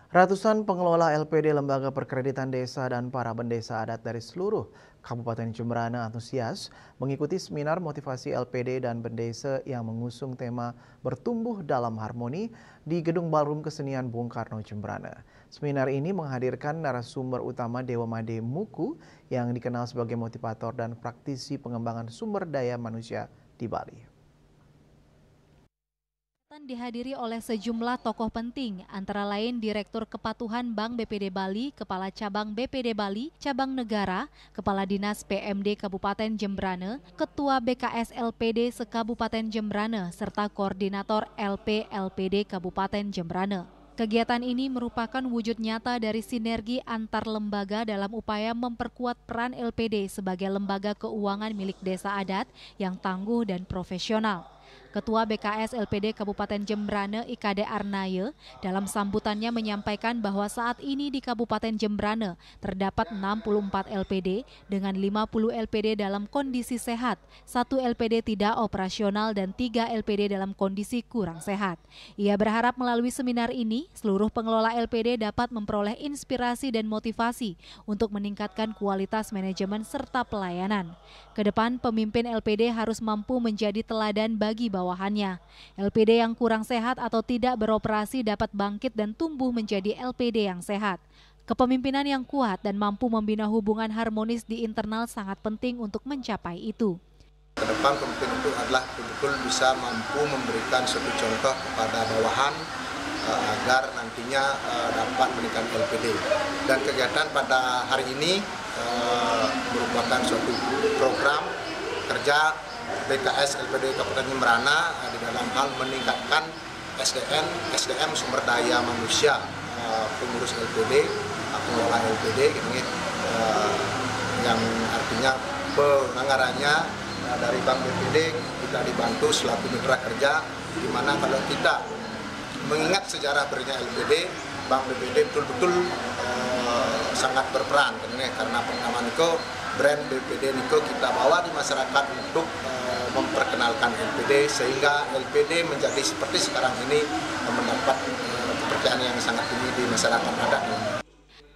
Ratusan pengelola LPD Lembaga Perkreditan Desa dan para pendesa adat dari seluruh Kabupaten Jemberana antusias mengikuti seminar motivasi LPD dan pendesa yang mengusung tema Bertumbuh dalam Harmoni di Gedung Ballroom Kesenian Bung Karno Jemberana. Seminar ini menghadirkan narasumber utama Dewa Made Muku yang dikenal sebagai motivator dan praktisi pengembangan sumber daya manusia di Bali. Dihadiri oleh sejumlah tokoh penting, antara lain Direktur Kepatuhan Bank BPD Bali, Kepala Cabang BPD Bali, Cabang Negara, Kepala Dinas PMD Kabupaten Jemberana, Ketua BKS LPD Sekabupaten Jemberana, serta Koordinator LP LPD Kabupaten Jemberana. Kegiatan ini merupakan wujud nyata dari sinergi antar lembaga dalam upaya memperkuat peran LPD sebagai lembaga keuangan milik desa adat yang tangguh dan profesional. Ketua BKS LPD Kabupaten Jemberana IKD Arnaye dalam sambutannya menyampaikan bahwa saat ini di Kabupaten Jemberana terdapat 64 LPD dengan 50 LPD dalam kondisi sehat, 1 LPD tidak operasional dan 3 LPD dalam kondisi kurang sehat. Ia berharap melalui seminar ini seluruh pengelola LPD dapat memperoleh inspirasi dan motivasi untuk meningkatkan kualitas manajemen serta pelayanan. Kedepan pemimpin LPD harus mampu menjadi teladan bagi bawahannya. LPD yang kurang sehat atau tidak beroperasi dapat bangkit dan tumbuh menjadi LPD yang sehat. Kepemimpinan yang kuat dan mampu membina hubungan harmonis di internal sangat penting untuk mencapai itu. Kedepan pemimpin itu adalah betul-betul bisa mampu memberikan suatu contoh kepada bawahan agar nantinya dapat meningkatkan LPD. Dan kegiatan pada hari ini merupakan suatu program kerja BKS LPD Kabupaten Jemberana di dalam hal meningkatkan SDM sumber daya manusia pengurus LPD, pengelola LPD ini yang artinya penganggarannya dari Bank BPD kita dibantu selaku mitra kerja, di mana kalau kita mengingat sejarah berdirinya LPD, Bank BPD betul-betul sangat berperan karena pertama Niko brand BPD Niko kita bawa di masyarakat untuk memperkenalkan LPD sehingga LPD menjadi seperti sekarang ini mendapat kepercayaan yang sangat tinggi di masyarakat adat.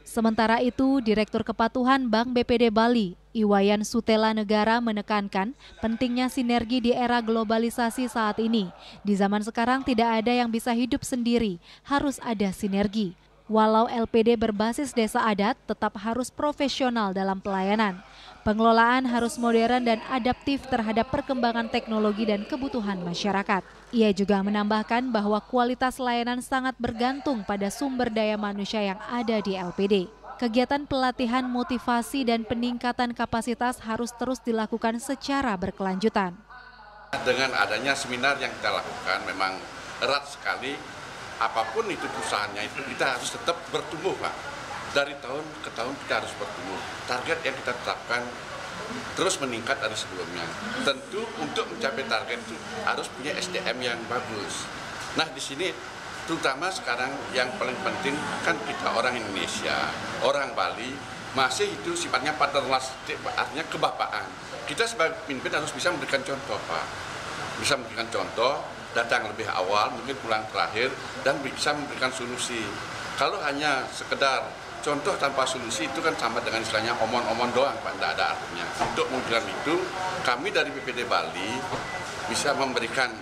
Sementara itu, Direktur Kepatuhan Bank BPD Bali, Iwayan Sutela Negara menekankan pentingnya sinergi di era globalisasi saat ini. Di zaman sekarang tidak ada yang bisa hidup sendiri, harus ada sinergi. Walau LPD berbasis desa adat, tetap harus profesional dalam pelayanan. Pengelolaan harus modern dan adaptif terhadap perkembangan teknologi dan kebutuhan masyarakat. Ia juga menambahkan bahwa kualitas layanan sangat bergantung pada sumber daya manusia yang ada di LPD. Kegiatan pelatihan motivasi dan peningkatan kapasitas harus terus dilakukan secara berkelanjutan. Dengan adanya seminar yang kita lakukan memang erat sekali. Apapun itu usahanya itu kita harus tetap bertumbuh, Pak. Dari tahun ke tahun kita harus bertumbuh. Target yang kita tetapkan terus meningkat dari sebelumnya. Tentu untuk mencapai target itu harus punya SDM yang bagus. Nah di sini terutama sekarang yang paling penting kan kita orang Indonesia, orang Bali masih itu sifatnya paternalistik, artinya kebapaan. Kita sebagai pemimpin harus bisa memberikan contoh, Pak. Bisa memberikan contoh. Datang lebih awal, mungkin pulang terakhir, dan bisa memberikan solusi. Kalau hanya sekedar contoh tanpa solusi itu kan sama dengan istilahnya omong-omong doang, Pak, tidak ada artinya. Untuk mewujudkan itu, kami dari BPD Bali bisa memberikan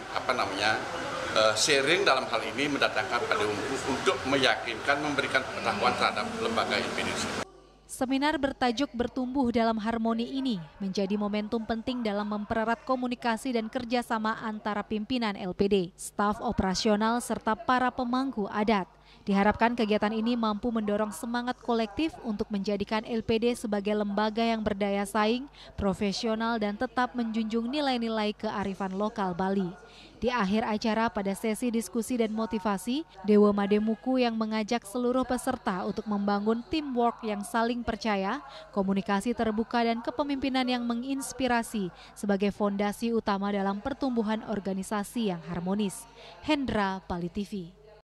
sharing dalam hal ini mendatangkan pada untuk meyakinkan, memberikan pengetahuan terhadap lembaga LPD. Seminar bertajuk Bertumbuh dalam Harmoni ini menjadi momentum penting dalam mempererat komunikasi dan kerjasama antara pimpinan LPD, staf operasional, serta para pemangku adat. Diharapkan kegiatan ini mampu mendorong semangat kolektif untuk menjadikan LPD sebagai lembaga yang berdaya saing, profesional, dan tetap menjunjung nilai-nilai kearifan lokal Bali. Di akhir acara pada sesi diskusi dan motivasi, Dewa Made Muku yang mengajak seluruh peserta untuk membangun teamwork yang saling percaya, komunikasi terbuka dan kepemimpinan yang menginspirasi sebagai fondasi utama dalam pertumbuhan organisasi yang harmonis. Hendra, Bali TV.